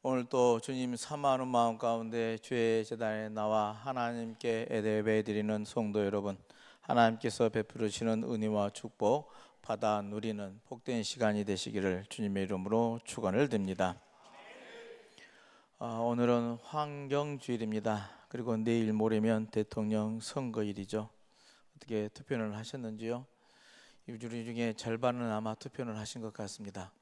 오늘 또 주님 사모하는 마음 가운데 주의 제단에 나와 하나님께 예배드리는 성도 여러분, 하나님께서 베풀으시는 은혜와 축복 받아 누리는 복된 시간이 되시기를 주님의 이름으로 축원을 드립니다. 오늘은 환경주일입니다. 그리고 내일 모레면 대통령 선거일이죠. 어떻게 투표를 하셨는지요? 이 주일 중에 절반은 아마 투표를 하신 것 같습니다.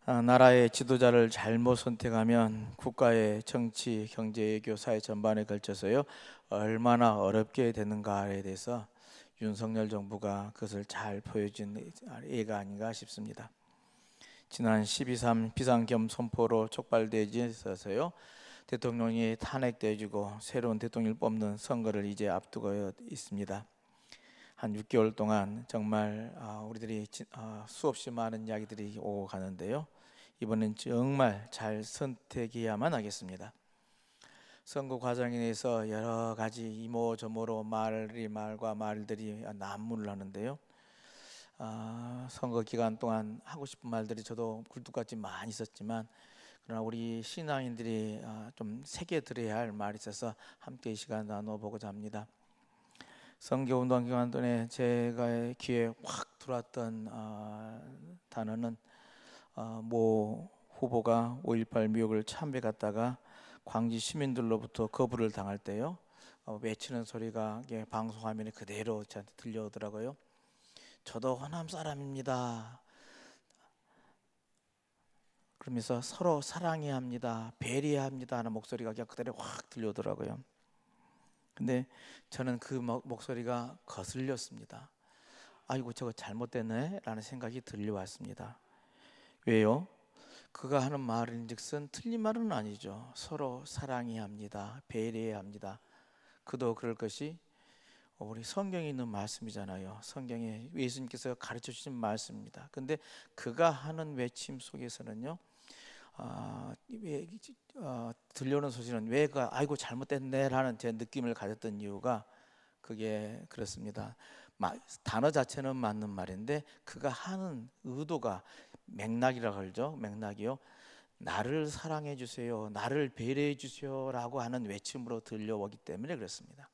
나라의 지도자를 잘못 선택하면 국가의 정치, 경제, 외교, 사회 전반에 걸쳐서요 얼마나 어렵게 되는가에 대해서 윤석열 정부가 그것을 잘 보여준 예가 아닌가 싶습니다. 지난 12.3 비상겸 선포로 촉발되지 있어서요 대통령이 탄핵되어지고 새로운 대통령을 뽑는 선거를 이제 앞두고 있습니다. 한 6개월 동안 정말 우리들이 수없이 많은 이야기들이 오고 가는데요. 이번엔 정말 잘 선택해야만 하겠습니다. 선거 과정에 대해서 여러 가지 이모저모로 말들이 난무를 하는데요. 선거 기간 동안 하고 싶은 말들이 저도 굴뚝같이 많이 있었지만 그러나 우리 신앙인들이 좀 새겨 들어야 할 말이 있어서 함께 이 시간 나눠보고자 합니다. 선거운동 기간 동안에 제가 귀에 확 들어왔던 단어는 모 후보가 5.18 미혹을 참배 갔다가 광주 시민들로부터 거부를 당할 때요 외치는 소리가 방송 화면에 그대로 저한테 들려오더라고요. 저도 호남 사람입니다. 그러면서 서로 사랑해야 합니다. 배려해야 합니다 하는 목소리가 그대로 확 들려오더라고요. 근데 저는 그 목소리가 거슬렸습니다. 아이고 저거 잘못됐네 라는 생각이 들려왔습니다. 왜요? 그가 하는 말인즉슨 틀린 말은 아니죠. 서로 사랑해야 합니다. 배려해야 합니다. 그도 그럴 것이 우리 성경에 있는 말씀이잖아요. 성경에 예수님께서 가르쳐 주신 말씀입니다. 근데 그가 하는 외침 속에서는요 들려오는 소리는 왜가 아이고 잘못됐네 라는 제 느낌을 가졌던 이유가 그게 그렇습니다. 단어 자체는 맞는 말인데 그가 하는 의도가 맥락이라고 하죠. 맥락이요. 나를 사랑해 주세요. 나를 배려해 주세요 라고 하는 외침으로 들려오기 때문에 그렇습니다.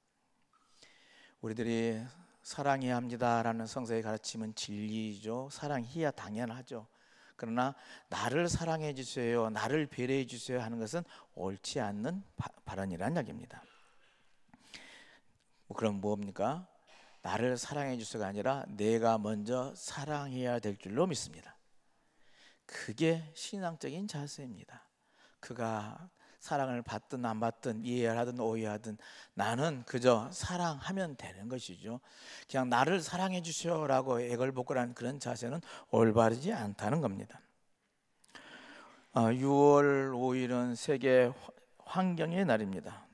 우리들이 사랑해야 합니다 라는 성서의 가르침은 진리죠. 사랑해야 당연하죠. 그러나 나를 사랑해 주세요, 나를 배려해 주세요 하는 것은 옳지 않는 발언이라는 이야기입니다. 그럼 뭡니까? 나를 사랑해 주세요가 아니라 내가 먼저 사랑해야 될 줄로 믿습니다. 그게 신앙적인 자세입니다. 그가 사랑을 받든 안 받든 이해하든 오해하든 나는 그저 사랑하면 되는 것이죠. 그냥 나를 사랑해 주시오라고 애걸복걸하는 그런 자세는 올바르지 않다는 겁니다. 6월 5일은 세계 환경의 날입니다.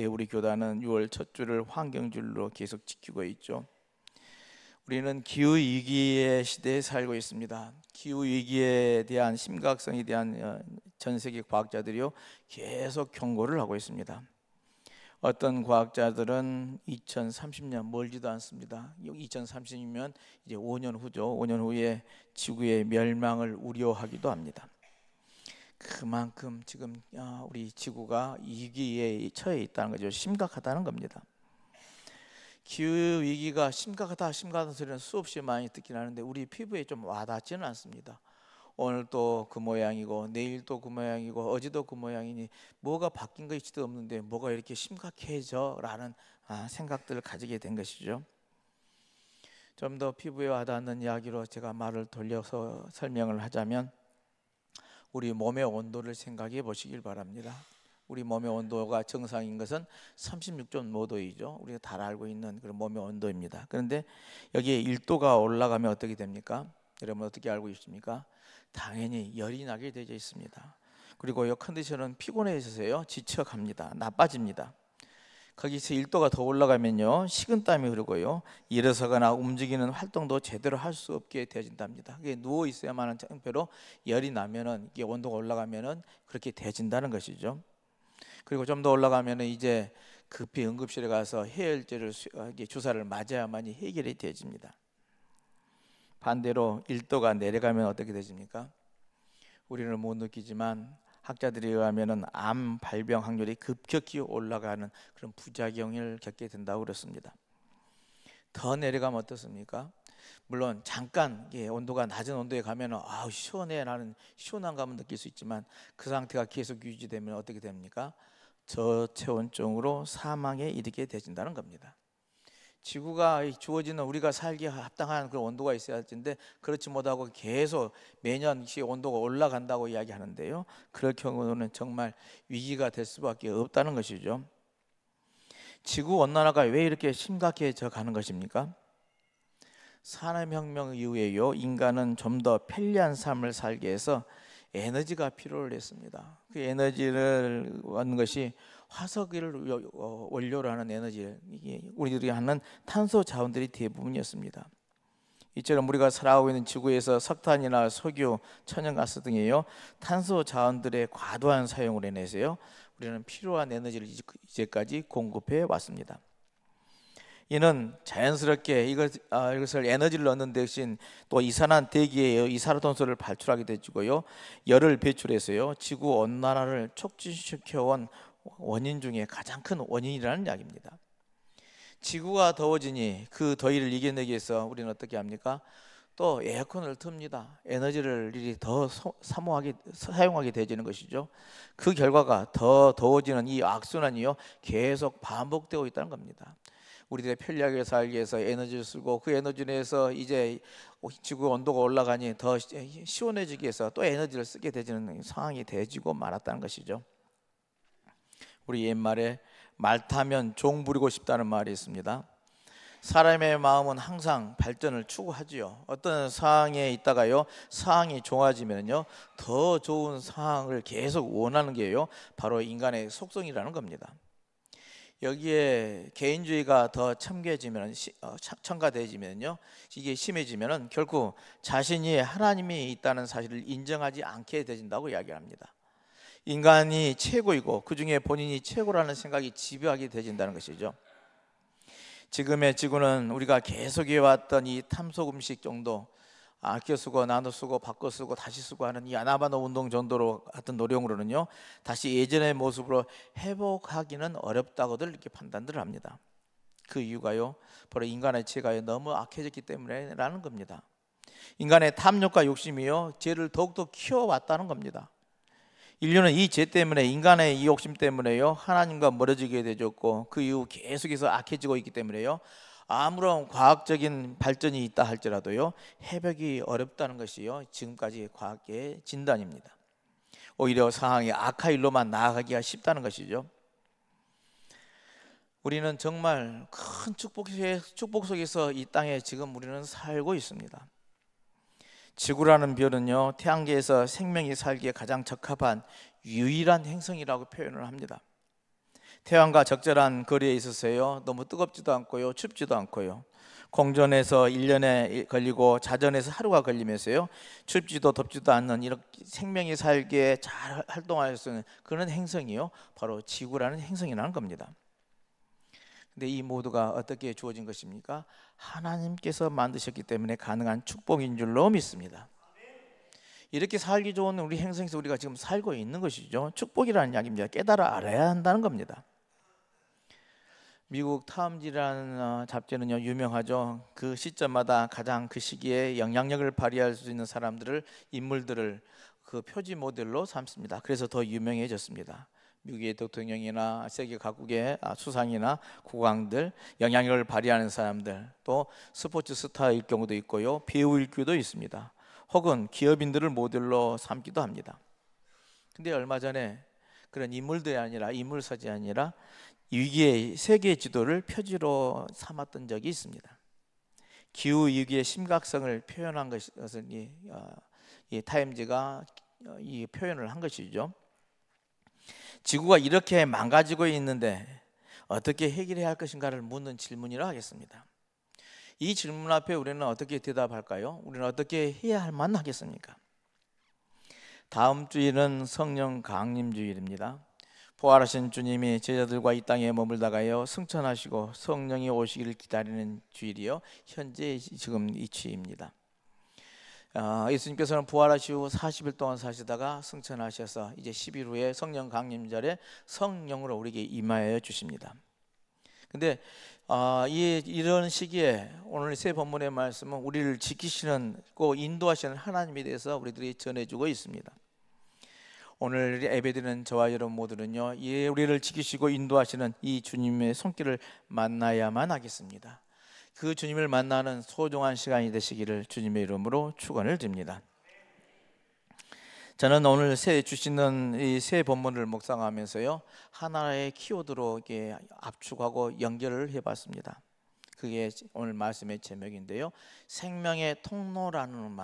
우리 교단은 6월 첫 주를 환경주로 계속 지키고 있죠. 우리는 기후위기의 시대에 살고 있습니다. 기후위기에 대한 심각성에 대한 전 세계 과학자들이요 계속 경고를 하고 있습니다. 어떤 과학자들은 2030년 멀지도 않습니다. 2030이면 이제 5년 후죠. 5년 후에 지구의 멸망을 우려하기도 합니다. 그만큼 지금 우리 지구가 위기에 처해 있다는 거죠. 심각하다는 겁니다. 기후위기가 심각하다는 소리는 수없이 많이 듣긴 하는데 우리 피부에 좀 와닿지는 않습니다. 오늘 또 그 모양이고 내일 또 그 모양이고 어제도 그 모양이니 뭐가 바뀐 것이도 없는데 뭐가 이렇게 심각해져 라는 생각들을 가지게 된 것이죠. 좀 더 피부에 와닿는 이야기로 제가 말을 돌려서 설명을 하자면 우리 몸의 온도를 생각해 보시길 바랍니다. 우리 몸의 온도가 정상인 것은 36.5도이죠. 우리가 다 알고 있는 그런 몸의 온도입니다. 그런데 여기에 1도가 올라가면 어떻게 됩니까? 여러분 어떻게 알고 있습니까? 당연히 열이 나게 되어 있습니다. 그리고 이 컨디션은 피곤해지세요. 지쳐갑니다. 나빠집니다. 거기서 1도가 더 올라가면요 식은땀이 흐르고요 일어서거나 움직이는 활동도 제대로 할 수 없게 되어진답니다. 그게 누워 있어야만 하는 형태로 열이 나면은 이게 온도가 올라가면은 그렇게 되어진다는 것이죠. 그리고 좀 더 올라가면은 이제 급히 응급실에 가서 해열제를 주사를 맞아야만이 해결이 되어집니다. 반대로 1도가 내려가면 어떻게 되십니까? 우리는 못 느끼지만 학자들에 의하면은 암 발병 확률이 급격히 올라가는 그런 부작용을 겪게 된다고 그랬습니다. 더 내려가면 어떻습니까? 물론 잠깐 온도가 낮은 온도에 가면은 아우 시원해, 나는 시원한 감을 느낄 수 있지만 그 상태가 계속 유지되면 어떻게 됩니까? 저체온증으로 사망에 이르게 되진다는 겁니다. 지구가 주어지는 우리가 살기에 합당한 그런 온도가 있어야 할 텐데 그렇지 못하고 계속 매년 온도가 올라간다고 이야기하는데요. 그럴 경우는 정말 위기가 될 수밖에 없다는 것이죠. 지구 온난화가 왜 이렇게 심각해져 가는 것입니까? 산업혁명 이후에요, 인간은 좀 더 편리한 삶을 살기 위해서 에너지가 필요를 했습니다. 그 에너지를 얻는 것이 화석을 원료로 하는 에너지, 이게 우리들이 하는 탄소 자원들이 대부분이었습니다. 이처럼 우리가 살아가고 있는 지구에서 석탄이나 석유, 천연가스 등이요, 탄소 자원들의 과도한 사용으로 인해서요, 우리는 필요한 에너지를 이제까지 공급해 왔습니다. 이는 자연스럽게 이것을 에너지를 얻는 대신 또 이산화탄 대기에 이산화탄소를 발출하게 되고요, 열을 배출해서요, 지구 온난화를 촉진시켜온 원인 중에 가장 큰 원인이라는 이야기입니다. 지구가 더워지니 그 더위를 이겨내기 위해서 우리는 어떻게 합니까? 또 에어컨을 틉니다. 에너지를 더 사용하게 되지는 것이죠. 그 결과가 더 더워지는 이 악순환이요, 계속 반복되고 있다는 겁니다. 우리들의 편리하게 살기 위해서 에너지를 쓰고 그 에너지 내에서 이제 지구 온도가 올라가니 더 시원해지기 위해서 또 에너지를 쓰게 되는 상황이 되지고 말았다는 것이죠. 우리 옛말에 말 타면 종 부리고 싶다는 말이 있습니다. 사람의 마음은 항상 발전을 추구하지요. 어떤 상황에 있다가요, 상황이 좋아지면요, 더 좋은 상황을 계속 원하는 게요, 바로 인간의 속성이라는 겁니다. 여기에 개인주의가 더 첨가되지면요, 이게 심해지면은 결국 자신이 하나님이 있다는 사실을 인정하지 않게 되진다고 이야기합니다. 인간이 최고이고 그 중에 본인이 최고라는 생각이 지배하게 되진다는 것이죠. 지금의 지구는 우리가 계속 해왔던 이 탐속 음식 정도, 아껴 쓰고 나눠 쓰고 바꿔 쓰고 다시 쓰고 하는 이 아나바노 운동 정도로 같은 노력으로는요, 다시 예전의 모습으로 회복하기는 어렵다고들 이렇게 판단들을 합니다. 그 이유가요, 바로 인간의 죄가 너무 악해졌기 때문에라는 겁니다. 인간의 탐욕과 욕심이요, 죄를 더욱더 키워왔다는 겁니다. 인류는 이 죄 때문에, 인간의 이 욕심 때문에요, 하나님과 멀어지게 되었고 그 이후 계속해서 악해지고 있기 때문에요, 아무런 과학적인 발전이 있다 할지라도요, 회복이 어렵다는 것이요, 지금까지 과학계의 진단입니다. 오히려 상황이 악화 일로만 나아가기가 쉽다는 것이죠. 우리는 정말 큰 축복 속에서 이 땅에 지금 우리는 살고 있습니다. 지구라는 별은요, 태양계에서 생명이 살기에 가장 적합한 유일한 행성이라고 표현을 합니다. 태양과 적절한 거리에 있어서요, 너무 뜨겁지도 않고요, 춥지도 않고요, 공전에서 1년에 걸리고 자전에서 하루가 걸리면서요, 춥지도 덥지도 않는 이렇게 생명이 살기에 잘 활동할 수 있는 그런 행성이요, 바로 지구라는 행성이라는 겁니다. 근데 이 모두가 어떻게 주어진 것입니까? 하나님께서 만드셨기 때문에 가능한 축복인 줄로 믿습니다. 이렇게 살기 좋은 우리 행성에서 우리가 지금 살고 있는 것이죠. 축복이라는 이야기입니다. 깨달아 알아야 한다는 겁니다. 미국 타임지라는 잡지는요, 유명하죠. 그 시점마다 가장 그 시기에 영향력을 발휘할 수 있는 사람들을, 인물들을 그 표지 모델로 삼습니다. 그래서 더 유명해졌습니다. 미국의 대통령이나 세계 각국의 수상이나 국왕들, 영향력을 발휘하는 사람들, 또 스포츠 스타일 경우도 있고요, 배우일 경우도 있습니다. 혹은 기업인들을 모델로 삼기도 합니다. 근데 얼마 전에 그런 인물들이 아니라, 인물사진이 아니라 위기의 세계 지도를 표지로 삼았던 적이 있습니다. 기후 위기의 심각성을 표현한 것을 이 타임즈가 이 표현을 한 것이죠. 지구가 이렇게 망가지고 있는데 어떻게 해결해야 할 것인가를 묻는 질문이라 하겠습니다. 이 질문 앞에 우리는 어떻게 대답할까요? 우리는 어떻게 해야 할 만하겠습니까? 다음 주일은 성령 강림 주일입니다. 부활하신 주님이 제자들과 이 땅에 머물다가요, 승천하시고 성령이 오시기를 기다리는 주일이요, 현재 지금 이 주일입니다. 예수님께서는 부활하시고 40일 동안 사시다가 승천하셔서 이제 10일 후에 성령 강림절에 성령으로 우리에게 임하여 주십니다. 근데 이런 시기에 오늘 새 본문의 말씀은 우리를 지키시는 인도하시는 하나님에 대해서 우리들이 전해주고 있습니다. 오늘 예배드리는 저와 여러분 모두는요, 우리를 지키시고 인도하시는 이 주님의 손길을 만나야만 하겠습니다. 그 주님을 만나는 소중한 시간이 되시기를 주님의 이름으로 축원을 드립니다. 저는 오늘 주시는 이 새 본문을 묵상하면서요, 하나의 키워드로 이렇게 압축하고 연결을 해봤습니다. 그게 오늘 말씀의 제목인데요, 생명의 통로라는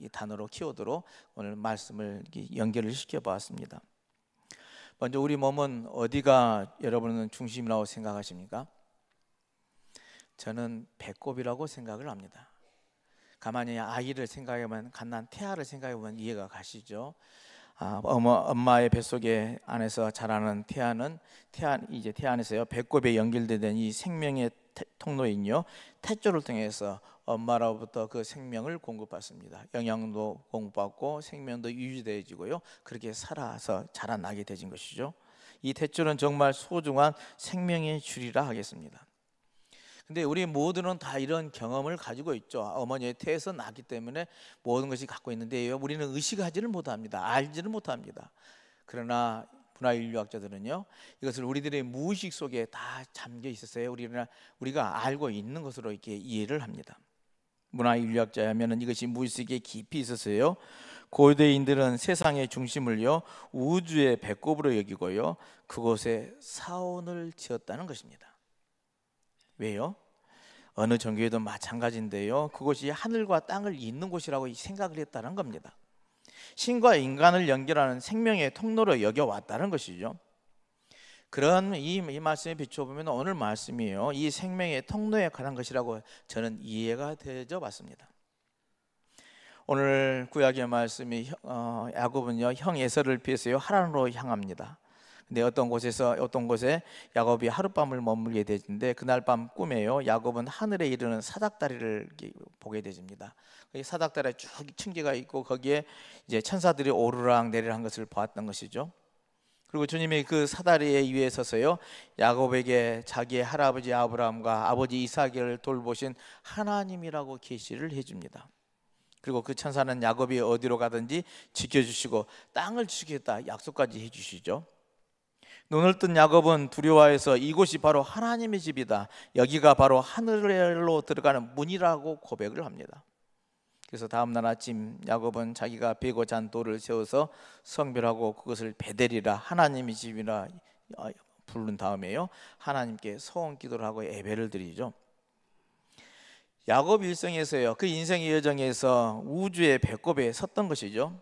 이 단어로 키워드로 오늘 말씀을 연결을 시켜봤습니다. 먼저 우리 몸은 어디가 여러분은 중심이라고 생각하십니까? 저는 배꼽이라고 생각을 합니다. 가만히 아이를 생각해보면, 갓난 태아를 생각해보면 이해가 가시죠. 엄마의 뱃속에 안에서 자라는 이제 태아 안에서요, 배꼽에 연결되는 이 생명의 통로인요, 태조를 통해서 엄마로부터 그 생명을 공급받습니다. 영양도 공급받고 생명도 유지되어지고요, 그렇게 살아서 자라나게 되진 것이죠. 이 태조는 정말 소중한 생명의 줄이라 하겠습니다. 근데 우리 모두는 다 이런 경험을 가지고 있죠. 어머니의 태에서 낳기 때문에 모든 것이 갖고 있는데 우리는 의식하지는 못합니다. 알지는 못합니다. 그러나 문화인류학자들은요, 이것을 우리들의 무의식 속에 다 잠겨 있었어요. 우리가 알고 있는 것으로 이렇게 이해를 합니다. 문화인류학자에 하면은 이것이 무의식에 깊이 있었어요. 고대인들은 세상의 중심을요, 우주의 배꼽으로 여기고요, 그곳에 사원을 지었다는 것입니다. 왜요? 어느 종교에도 마찬가지인데요, 그곳이 하늘과 땅을 잇는 곳이라고 생각을 했다는 겁니다. 신과 인간을 연결하는 생명의 통로로 여겨왔다는 것이죠. 그런 이 말씀에 비춰보면 오늘 말씀이에요, 이 생명의 통로에 관한 것이라고 저는 이해가 되어 봤습니다. 오늘 구약의 말씀이 야곱은요, 형 에서를 피해서요, 하란으로 향합니다. 근데 어떤 곳에 야곱이 하룻밤을 머물게 되는데, 그날 밤 꿈에요, 야곱은 하늘에 이르는 사닥다리를 보게 되집니다. 사닥다리에 쭉 층계가 있고 거기에 이제 천사들이 오르락 내리락 한 것을 보았던 것이죠. 그리고 주님이 그 사다리 위에 서서요, 야곱에게 자기의 할아버지 아브라함과 아버지 이삭을 돌보신 하나님이라고 계시를 해줍니다. 그리고 그 천사는 야곱이 어디로 가든지 지켜주시고 땅을 주시겠다 약속까지 해주시죠. 눈을 뜬 야곱은 두려워해서 이곳이 바로 하나님의 집이다, 여기가 바로 하늘로 들어가는 문이라고 고백을 합니다. 그래서 다음날 아침 야곱은 자기가 베고 잔 돌을 세워서 성별하고 그것을 베델이라, 하나님의 집이라 부른 다음에요, 하나님께 소원 기도를 하고 예배를 드리죠. 야곱 일생에서요, 그 인생의 여정에서 우주의 배꼽에 섰던 것이죠.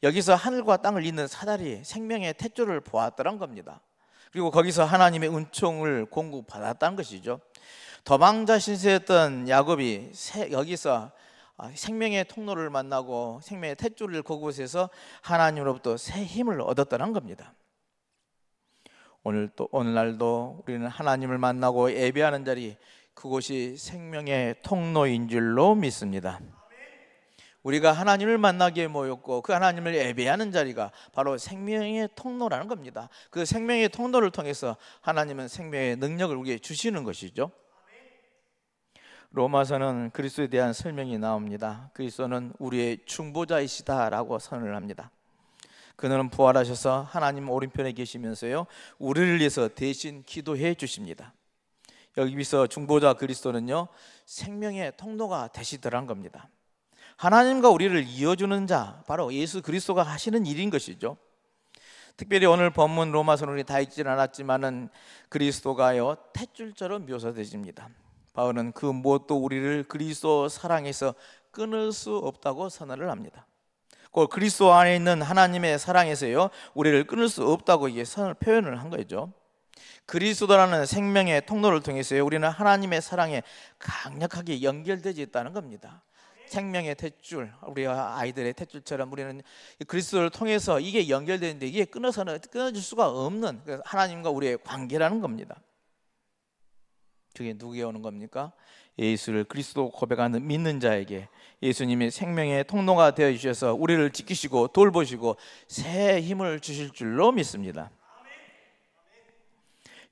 여기서 하늘과 땅을 잇는 사다리, 생명의 태조를 보았다는 겁니다. 그리고 거기서 하나님의 은총을 공급받았다는 것이죠. 도망자 신세였던 야곱이 여기서 생명의 통로를 만나고 생명의 태조를 그곳에서 하나님으로부터 새 힘을 얻었다는 겁니다. 오늘날도 우리는 하나님을 만나고 예배하는 자리, 그곳이 생명의 통로인 줄로 믿습니다. 우리가 하나님을 만나기에 모였고 그 하나님을 예배하는 자리가 바로 생명의 통로라는 겁니다. 그 생명의 통로를 통해서 하나님은 생명의 능력을 우리에게 주시는 것이죠. 로마서는 그리스도에 대한 설명이 나옵니다. 그리스도는 우리의 중보자이시다라고 선언을 합니다. 그는 부활하셔서 하나님 오른편에 계시면서요, 우리를 위해서 대신 기도해 주십니다. 여기서 중보자 그리스도는요, 생명의 통로가 되시더란 겁니다. 하나님과 우리를 이어주는 자, 바로 예수 그리스도가 하시는 일인 것이죠. 특별히 오늘 본문 로마서는 우리 다 읽지는 않았지만은 그리스도가요, 탯줄처럼 묘사되십니다. 바울은 그 무엇도 우리를 그리스도 사랑에서 끊을 수 없다고 선언을 합니다. 그 그리스도 안에 있는 하나님의 사랑에서요, 우리를 끊을 수 없다고 이게 표현을 한 거죠. 그리스도라는 생명의 통로를 통해서요, 우리는 하나님의 사랑에 강력하게 연결되어 있다는 겁니다. 생명의 탯줄, 우리 아이들의 탯줄처럼 우리는 그리스도를 통해서 이게 연결되는데, 이게 끊어질 수가 없는 하나님과 우리의 관계라는 겁니다. 그게 누구에게 오는 겁니까? 예수를 그리스도 고백하는 믿는 자에게 예수님이 생명의 통로가 되어 주셔서 우리를 지키시고 돌보시고 새 힘을 주실 줄로 믿습니다.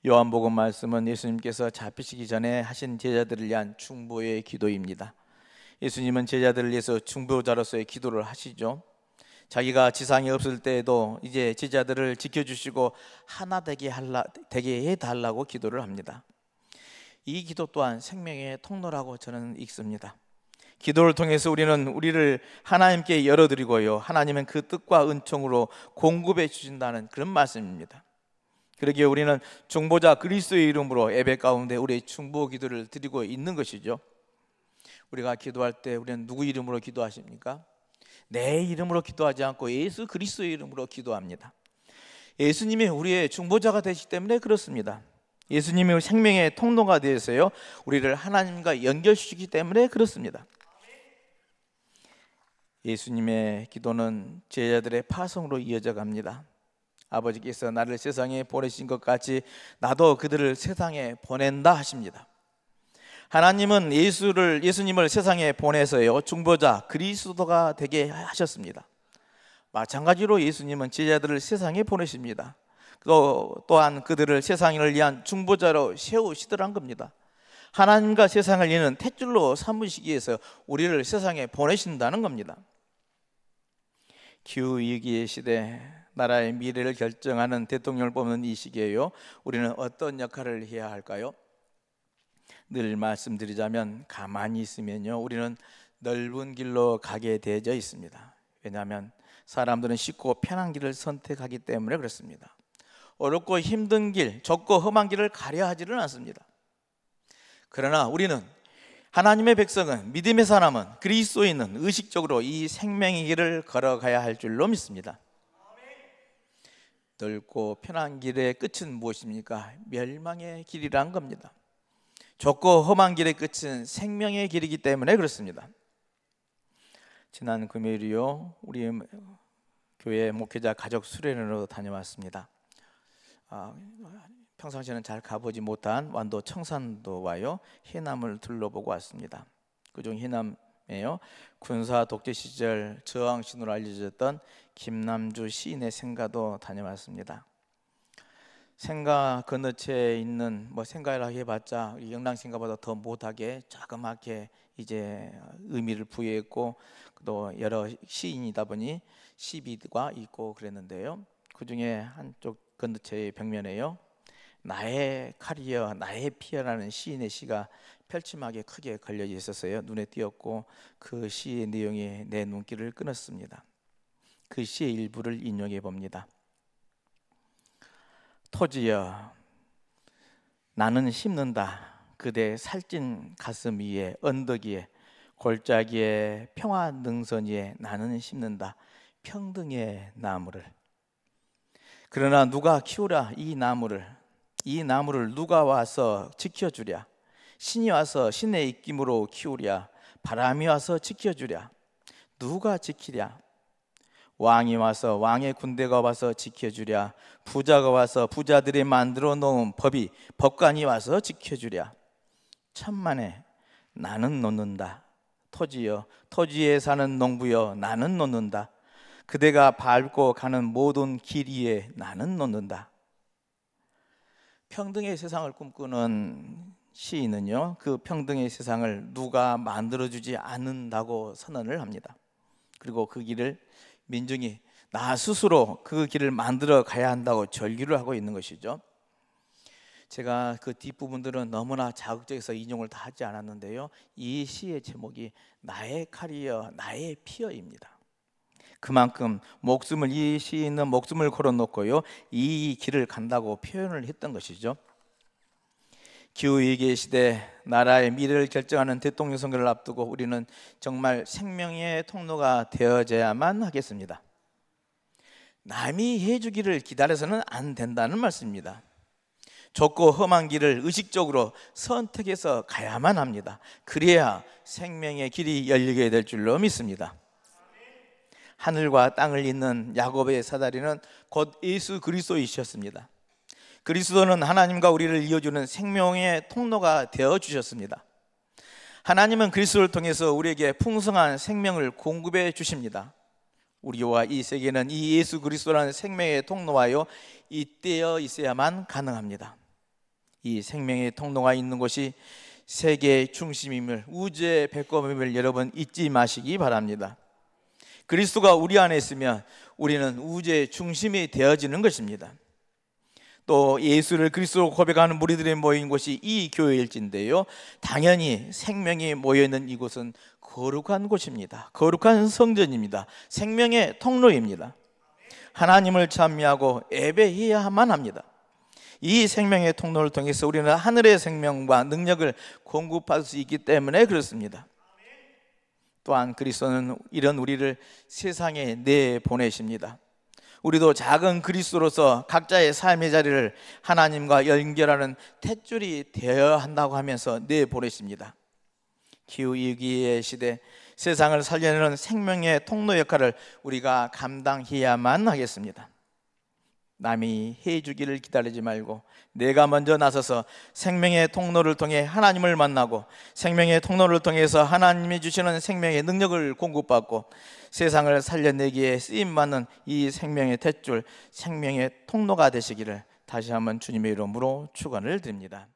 요한복음 말씀은 예수님께서 잡히시기 전에 하신 제자들을 위한 중보의 기도입니다. 예수님은 제자들을 위해서 중보자로서의 기도를 하시죠. 자기가 지상에 없을 때에도 이제 제자들을 지켜주시고 하나 되게 해달라고 기도를 합니다. 이 기도 또한 생명의 통로라고 저는 읽습니다. 기도를 통해서 우리는 우리를 하나님께 열어드리고요, 하나님은 그 뜻과 은총으로 공급해 주신다는 그런 말씀입니다. 그러기에 우리는 중보자 그리스도의 이름으로 예배 가운데 우리의 중보 기도를 드리고 있는 것이죠. 우리가 기도할 때 우리는 누구 이름으로 기도하십니까? 내 이름으로 기도하지 않고 예수 그리스도의 이름으로 기도합니다. 예수님이 우리의 중보자가 되시기 때문에 그렇습니다. 예수님이 생명의 통로가 되어서요, 우리를 하나님과 연결시키기 때문에 그렇습니다. 예수님의 기도는 제자들의 파송으로 이어져 갑니다. 아버지께서 나를 세상에 보내신 것 같이 나도 그들을 세상에 보낸다 하십니다. 하나님은 예수님을 세상에 보내서요, 중보자 그리스도가 되게 하셨습니다. 마찬가지로 예수님은 제자들을 세상에 보내십니다. 또한 그들을 세상을 위한 중보자로 세우시더란 겁니다. 하나님과 세상을 이는 탯줄로 삼으시기 위해서 우리를 세상에 보내신다는 겁니다. 기후위기의 시대, 나라의 미래를 결정하는 대통령을 뽑는 이 시기에요, 우리는 어떤 역할을 해야 할까요? 늘 말씀드리자면 가만히 있으면요, 우리는 넓은 길로 가게 되어져 있습니다. 왜냐하면 사람들은 쉽고 편한 길을 선택하기 때문에 그렇습니다. 어렵고 힘든 길, 좁고 험한 길을 가려 하지는 않습니다. 그러나 우리는, 하나님의 백성은, 믿음의 사람은, 그리스도인은 의식적으로 이 생명의 길을 걸어가야 할 줄로 믿습니다. 넓고 편한 길의 끝은 무엇입니까? 멸망의 길이란 겁니다. 좁고 험한 길의 끝은 생명의 길이기 때문에 그렇습니다. 지난 금요일이요, 우리 교회 목회자 가족 수련회로 다녀왔습니다. 평상시에는 잘 가보지 못한 완도 청산도와요, 해남을 둘러보고 왔습니다. 그중 해남에요, 군사 독재 시절 저항신으로 알려졌던 김남주 시인의 생가도 다녀왔습니다. 생가 건너체에 있는 생가라 해봤자 영랑생가보다 더 못하게 조그맣게 이제 의미를 부여했고, 또 여러 시인이다 보니 시비가 있고 그랬는데요, 그 중에 한쪽 건너체의 벽면에요, 나의 칼이여 나의 피여라는 시인의 시가 펼침하게 크게 걸려져 있었어요. 눈에 띄었고 그 시의 내용이 내 눈길을 끊었습니다. 그 시의 일부를 인용해 봅니다. 토지여 나는 심는다 그대 살찐 가슴 위에 언덕 위에 골짜기에 평화 능선 위에 나는 심는다 평등의 나무를. 그러나 누가 키우랴 이 나무를 누가 와서 지켜주랴. 신이 와서 신의 입김으로 키우랴. 바람이 와서 지켜주랴. 누가 지키랴. 왕이 와서 왕의 군대가 와서 지켜주랴. 부자가 와서 부자들이 만들어 놓은 법관이 와서 지켜주랴. 천만에 나는 놓는다. 토지여 토지에 사는 농부여 나는 놓는다. 그대가 밟고 가는 모든 길 위에 나는 놓는다. 평등의 세상을 꿈꾸는 시인은요, 그 평등의 세상을 누가 만들어주지 않는다고 선언을 합니다. 그리고 그 길을 민중이 나 스스로 그 길을 만들어 가야 한다고 절규를 하고 있는 것이죠. 제가 그 뒷부분들은 너무나 자극적에서 인용을 다 하지 않았는데요, 이 시의 제목이 나의 칼이여 나의 피여입니다. 그만큼 이 시인은 목숨을 걸어놓고요, 이 길을 간다고 표현을 했던 것이죠. 기후위기 시대, 나라의 미래를 결정하는 대통령 선거를 앞두고 우리는 정말 생명의 통로가 되어져야만 하겠습니다. 남이 해주기를 기다려서는 안 된다는 말씀입니다. 좁고 험한 길을 의식적으로 선택해서 가야만 합니다. 그래야 생명의 길이 열리게 될 줄로 믿습니다. 하늘과 땅을 잇는 야곱의 사다리는 곧 예수 그리스도이셨습니다. 그리스도는 하나님과 우리를 이어주는 생명의 통로가 되어 주셨습니다. 하나님은 그리스도를 통해서 우리에게 풍성한 생명을 공급해 주십니다. 우리와 이 세계는 이 예수 그리스도라는 생명의 통로와요 잇대어 있어야만 가능합니다. 이 생명의 통로가 있는 곳이 세계의 중심임을, 우주의 배꼽임을 여러분 잊지 마시기 바랍니다. 그리스도가 우리 안에 있으면 우리는 우주의 중심이 되어지는 것입니다. 또 예수를 그리스도로 고백하는 무리들이 모인 곳이 이 교회일진데요, 당연히 생명이 모여있는 이곳은 거룩한 곳입니다. 거룩한 성전입니다. 생명의 통로입니다. 하나님을 찬미하고 예배해야만 합니다. 이 생명의 통로를 통해서 우리는 하늘의 생명과 능력을 공급할 수 있기 때문에 그렇습니다. 또한 그리스도는 이런 우리를 세상에 내보내십니다. 우리도 작은 그리스도로서 각자의 삶의 자리를 하나님과 연결하는 탯줄이 되어야 한다고 하면서 내보내십니다. 기후위기의 시대, 세상을 살려내는 생명의 통로 역할을 우리가 감당해야만 하겠습니다. 남이 해주기를 기다리지 말고 내가 먼저 나서서 생명의 통로를 통해 하나님을 만나고, 생명의 통로를 통해서 하나님이 주시는 생명의 능력을 공급받고 세상을 살려내기에 쓰임받는 이 생명의 탯줄, 생명의 통로가 되시기를 다시 한번 주님의 이름으로 축원을 드립니다.